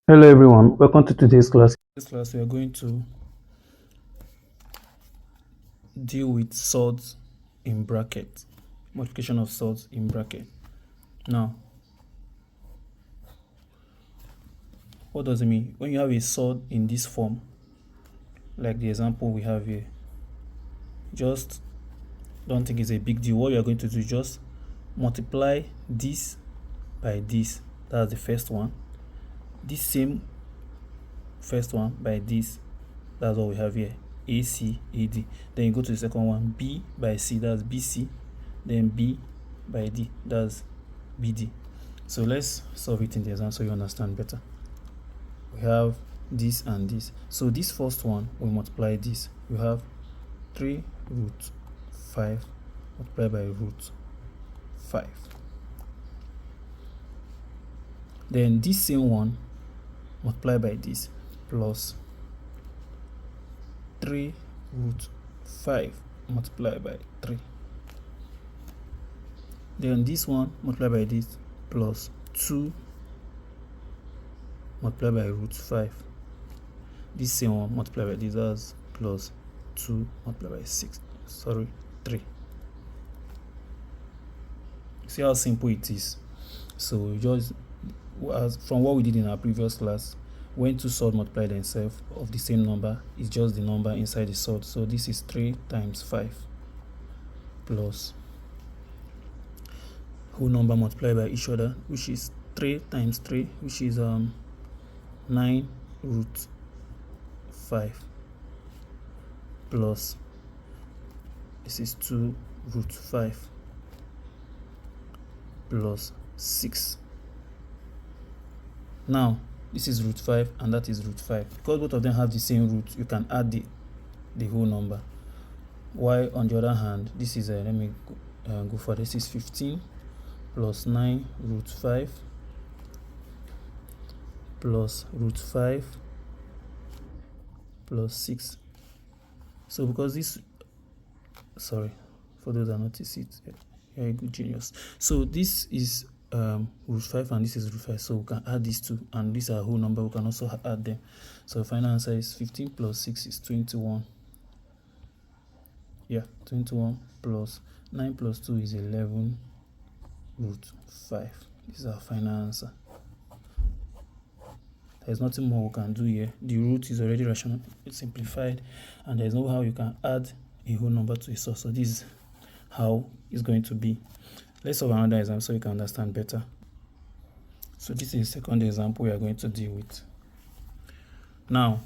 Hello everyone, welcome to today's class. In this class, we are going to deal with surds in bracket, multiplication of surds in bracket. Now, what does it mean? When you have a surd in this form, like the example we have here, just don't think it's a big deal. What you are going to do is just multiply this by this. That's the first one. This same first one by this. That's what we have here. AC, AD. Then you go to the second one, B by C, that's BC. Then B by D, that's BD. So let's solve it in the exam so you understand better. We have this and this. So this first one, we multiply this. We have 3 root 5 multiplied by root 5. Then this same one multiplied by this plus 3 root 5 multiplied by 3. Then this one multiplied by this plus 2 multiplied by root 5. This same one multiplied by this as plus 2 multiplied by 3. See how simple it is. So just as from what we did in our previous class, when two surds multiply themselves of the same number, it's just the number inside the surd. So this is 3 times 5 plus whole number multiplied by each other, which is 3 times 3, which is 9 root 5 plus this is 2 root 5 plus 6. Now this is root 5 and that is root 5. Because both of them have the same root, you can add the whole number. While on the other hand, this is let me go for this is 15 plus 9 root 5 plus root 5 plus 6. So because this, sorry for those that notice it, you're a good genius. So this is root 5 and this is root 5, so we can add these two, and these are a whole number, we can also add them. So the final answer is 15 plus 6 is 21. 21 plus 9 plus 2 is 11 root 5. This is our final answer. There's nothing more we can do here. The root is already rational, it's simplified, and there's no how you can add a whole number to a source. So this is how it's going to be. Let's solve another example so you can understand better. So this is the second example we are going to deal with. Now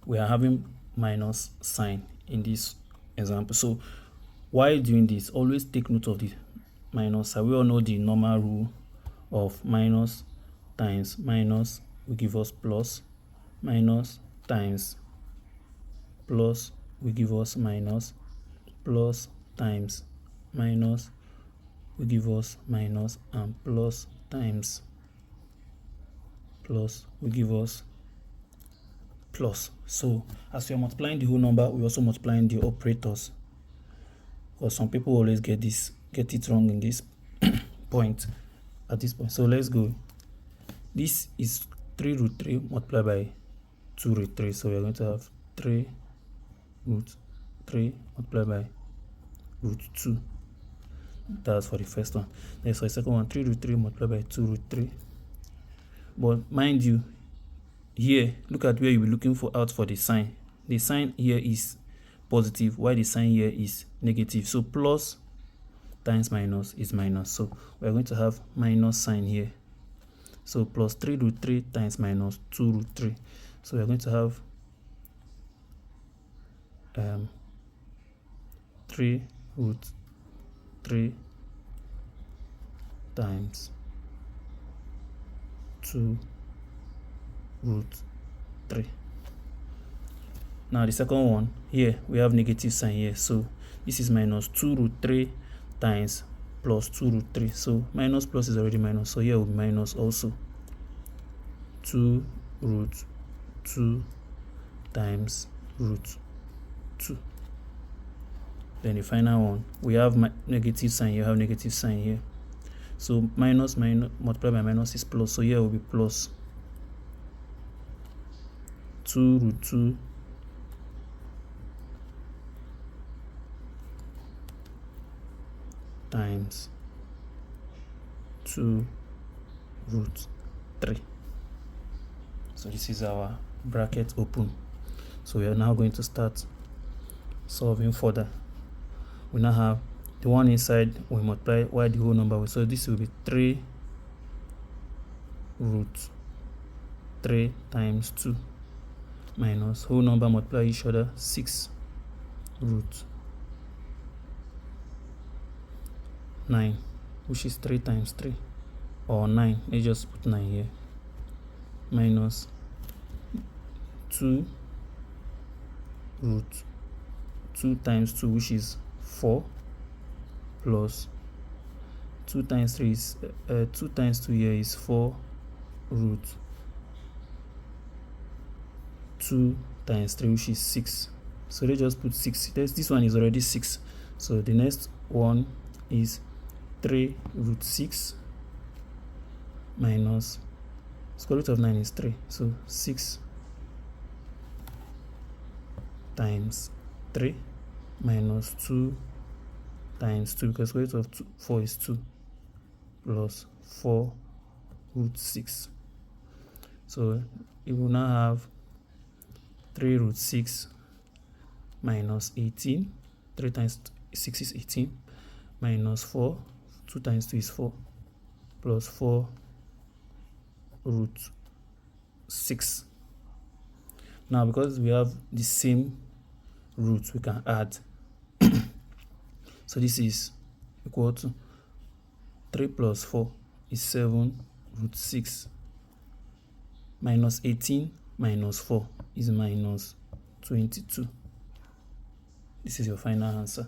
we are having minus sign in this example. So while doing this, always take note of the minus sign. We all know the normal rule of minus times minus will give us plus, minus times plus will give us minus, plus times minus will give us minus, and plus times plus will give us plus. So as we are multiplying the whole number, we're also multiplying the operators, because some people always get it wrong in this point, at this point. So let's go. This is 3 root 3 multiplied by 2 root 3. So we're going to have 3 root 3 multiplied by root 2. That's for the first one. Then for the second one, 3 root 3 multiplied by 2 root 3. But mind you, here, look at where you'll be looking out for the sign. The sign here is positive, while the sign here is negative. So plus times minus is minus. So we're going to have minus sign here. So plus 3 root 3 times minus 2 root 3. So we're going to have 3 root 3 times 2 root 3. Now the second one, here we have negative sign here, so this is minus 2 root 3 times plus 2 root 3. So minus plus is already minus, so here will be minus also. 2 root 2 times root 2. Then the final one, we have negative sign here, negative sign here. So minus multiplied by minus is plus, so here will be plus 2 root 2 times 2 root 3. So this is our bracket open. So we are now going to start solving further. We now have the one inside, we multiply y the whole number with, so this will be 3 root 3 times 2 minus whole number multiply each other 6 root 9, which is 3 times 3 or 9, let's just put 9 here, minus 2 root 2 times 2, which is 4, plus 2 times 3 is 2 times 2 here is 4 root 2 times 3, which is 6. So let's just put 6. This one is already 6. So the next one is 3 root 6 minus square root of 9 is 3. So 6 times 3 minus 2 times 2, because square root of 4 is 2, plus 4 root 6. So you will now have 3 root 6 minus 18. 3 times 6 is 18, minus 4, 2 times 2 is 4, plus 4 root 6. Now because we have the same roots, we can add. So this is equal to 3 plus 4 is 7 root 6, minus 18 minus 4 is minus 22. This is your final answer.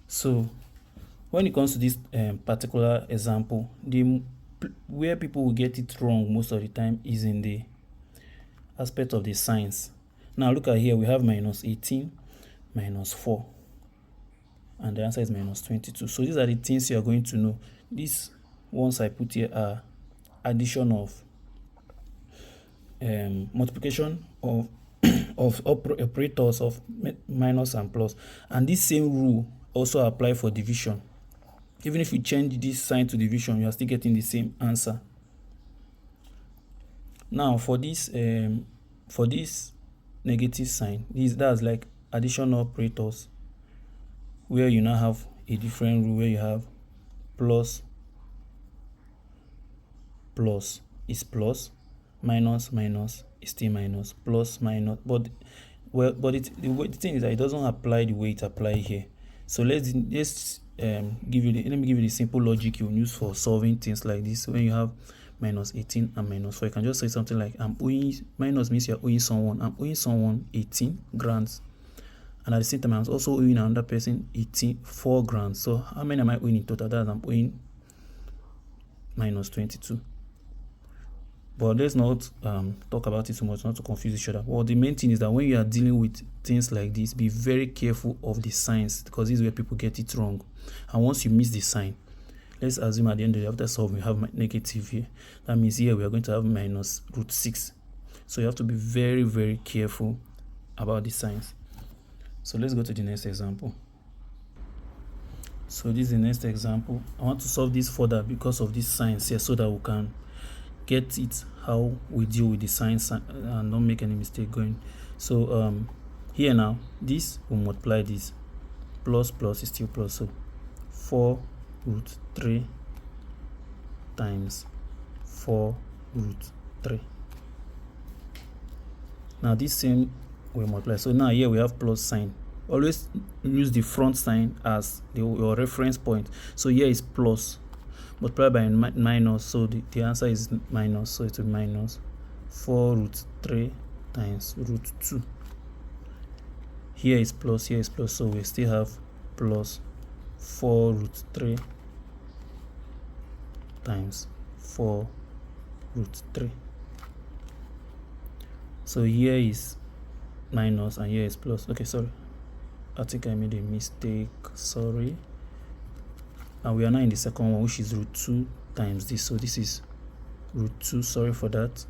So when it comes to this particular example, where people will get it wrong most of the time is in the aspect of the signs. Now look at here, we have minus 18 minus 4, and the answer is minus 22. So these are the things you are going to know. These ones I put here are addition of multiplication of operators of minus and plus, and this same rule also apply for division. Even if you change this sign to division, you are still getting the same answer. Now for this negative sign, that's like additional operators, where you now have a different rule, where you have plus is plus, minus is still minus, plus minus, but the thing is that it doesn't apply the way it applies here. So let me give you the simple logic you use for solving things like this. When you have minus 18 and minus 4, you can just say something like, minus means you're owing someone. I'm owing someone 18 grants, and at the same time I'm also owing another person 4 grants. So how many am I owing in total? That I'm owing minus 22. But let's not talk about it too much, not to confuse each other. Well, the main thing is that when you are dealing with things like this, be very careful of the signs, because this is where people get it wrong. And once you miss the sign, let's assume at the end of the day, after solving, we have negative here. That means here we are going to have minus root 6. So you have to be very, very careful about the signs. So let's go to the next example. So this is the next example. I want to solve this further because of these signs here, so that we can get it how we deal with the signs and don't make any mistake going. So here now, this will multiply this, plus is still plus, so 4 root 3 times 4 root 3. Now this same will multiply. So now here we have plus sign. Always use the front sign as your reference point. So here is plus multiplied by minus, so the answer is minus, so it will be minus 4 root 3 times root 2. Here is plus, so we still have plus 4 root 3 times 4 root 3. So here is minus and here is plus. Okay, sorry, I think I made a mistake, sorry. and we are now in the second one, which is root 2 times this. So this is root 2, sorry for that,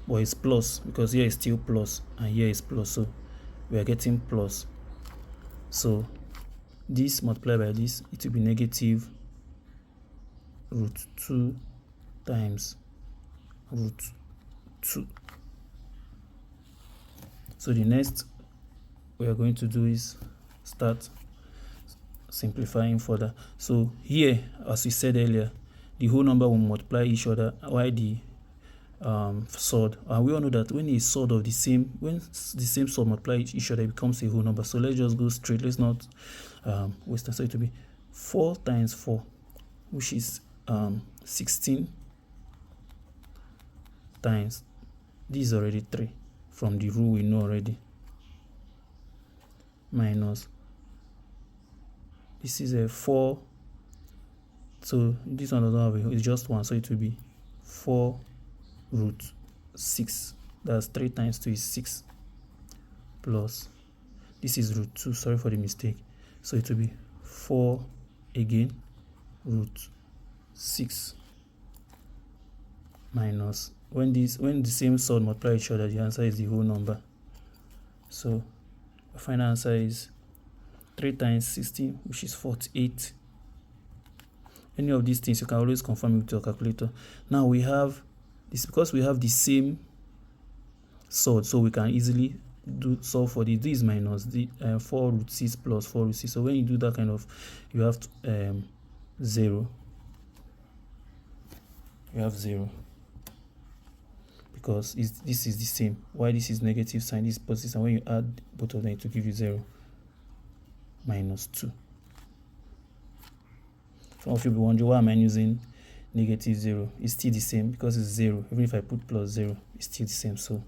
but it's plus because here is still plus and here is plus, so we are getting plus. So this multiplied by this, it will be negative root 2 times root 2. So the next we are going to do is start simplifying further. So here, as we said earlier, the whole number will multiply each other while the surd, and we all know that when the surd of the same surd multiply each other, it becomes a whole number. So let's just go straight, let's not waste time. So it will be 4 times 4, which is 16 times, this is already 3 from the rule we know already, minus this is a 4, so this one doesn't have it's just 1, so it will be 4 root 6, that's 3 times 2 is 6, plus this is root 2, sorry for the mistake, so it will be 4 again root 6 minus, when the same surd multiply each other, the answer is the whole number. So the final answer is 3 times 16, which is 48. Any of these things you can always confirm with your calculator. Now we have this, because we have the same surd, so we can easily solve for this. This is minus the 4 root 6 plus 4 root 6. So when you do that kind of, you have 0. You have 0 because this is the same. Why this is negative sign, this is positive, and when you add both of them, it will give you 0 minus 2. Some of you will be wondering, why am I using negative 0? It's still the same because it's 0. Even if I put plus 0, it's still the same. So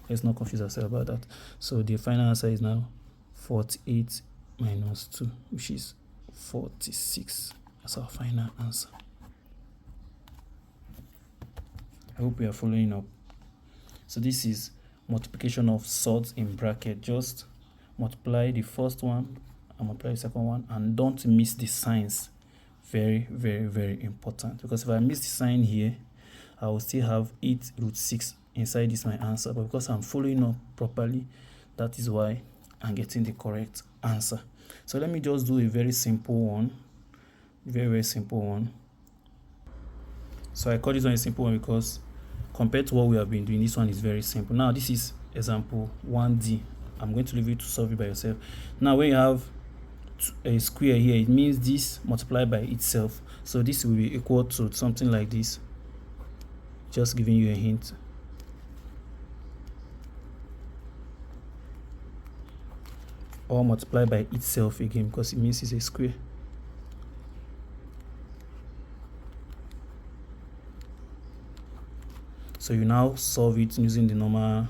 let's not confuse ourselves about that. So the final answer is now 48 minus 2, which is 46. That's our final answer. I hope we are following up. So this is multiplication of surds in bracket. Just multiply the first one and multiply the second one, and don't miss the signs. Very, very, very important, because if I miss the sign here, I will still have 8 root 6 inside this my answer, but because I'm following up properly, that is why I'm getting the correct answer. So let me just do a very simple one, very, very simple one. So I call this one a simple one because compared to what we have been doing, this one is very simple. Now this is example 1D. I'm going to leave you to solve it by yourself. Now when you have a square here, it means this multiplied by itself, so this will be equal to something like this. Just giving you a hint. Or multiply by itself again, because it means it's a square. So you now solve it using the normal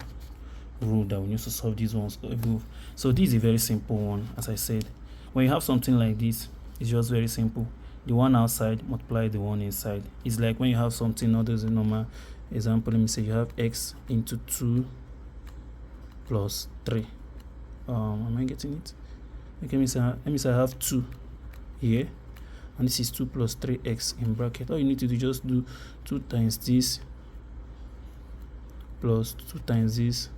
rule that we used to solve these ones above. So this is a very simple one. As I said, when you have something like this, it's just very simple. The one outside multiply the one inside. It's like when you have something other than normal. Example, let me say you have x into 2 plus 3. Am I getting it? Okay, let me say I have 2 here, and this is 2 plus 3x in bracket. All you need to do is just do 2 times this plus 2 times this.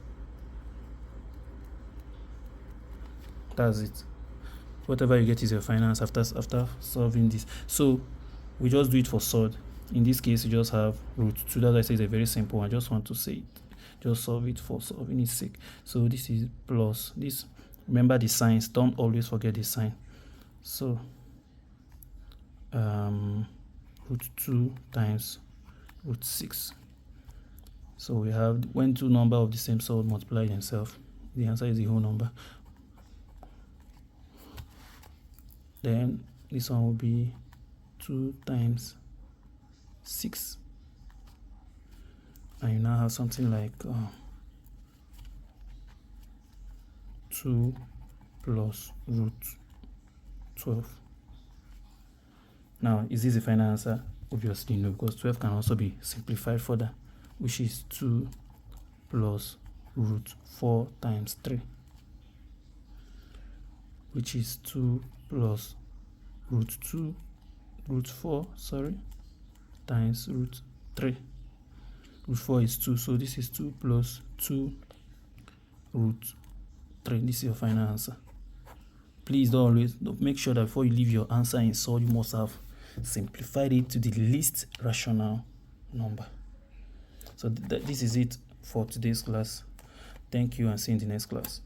That's it. Whatever you get is your final answer after solving this. So we just do it for surd. In this case, you just have root 2. That I say is a very simple one. I just want to say it. Just solve it for solving its sake. So this is plus this. Remember the signs. Don't always forget the sign. So root 2 times root 6. So we have, when two numbers of the same sort multiply themselves, the answer is the whole number. Then this one will be 2 times 6, and you now have something like 2 plus root 12. Now, is this the final answer? Obviously no, because 12 can also be simplified further, which is 2 plus root 4 times 3. which is 2 plus root 4, times root 3. Root 4 is 2, so this is 2 plus 2 root 3. This is your final answer. Please don't make sure that before you leave your answer in SOLD, you must have simplified it to the least rational number. So this is it for today's class. Thank you and see you in the next class.